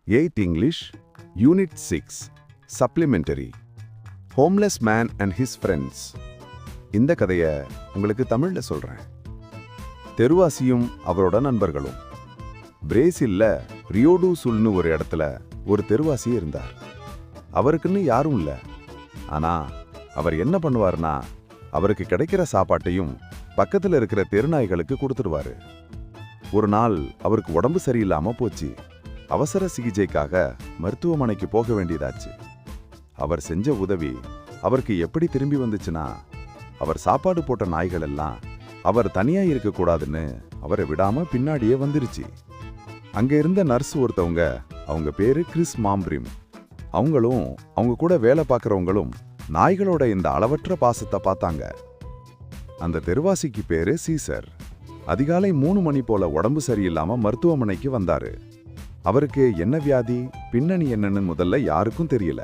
8th English, Unit 6, Supplementary, Homeless Man and His Friends. இந்த கதையை உங்களுக்கு தமிழ்ல சொல்றேன். தெருவாசியும் அவரோட நண்பர்களும். பிரேசில்ல ரியோடு சுல்னு ஒரு இடத்துல ஒரு தெருவாசி இருந்தார். அவருக்குன்னு யாரும் இல்ல. ஆனா அவர் என்ன பண்ணுவார்னா, அவருக்கு கிடைக்கிற சாப்பாட்டையும் பக்கத்துல இருக்கிற தெருநாய்களுக்கு கொடுத்துடுவாரு. ஒரு நாள் அவருக்கு உடம்பு சரியில்லாம போச்சு. அவசர சிகிச்சைக்காக மருத்துவமனைக்கு போக வேண்டியதாச்சு. அவர் செஞ்ச உதவி அவருக்கு எப்படி திரும்பி வந்துச்சுன்னா, அவர் சாப்பாடு போட்ட நாய்கள் எல்லாம் அவர் தனியா இருக்கக்கூடாதுன்னு அவரை விடாம பின்னாடியே வந்துருச்சு. அங்க இருந்த நர்ஸ் ஒருத்தவங்க, அவங்க பேரு கிறிஸ் மாம்ப்ரிம். அவங்களும் அவங்க கூட வேலை பார்க்கறவங்களும் நாய்களோட இந்த அளவற்ற பாசத்தை பார்த்தாங்க. அந்த தெருவாசிக்கு பேரு சீசர். அதிகாலை 3 மணி போல உடம்பு சரியில்லாம மருத்துவமனைக்கு வந்தாரு. அவருக்கு என்ன வியாதி, பின்னணி என்னன்னு முதல்ல யாருக்கும் தெரியல.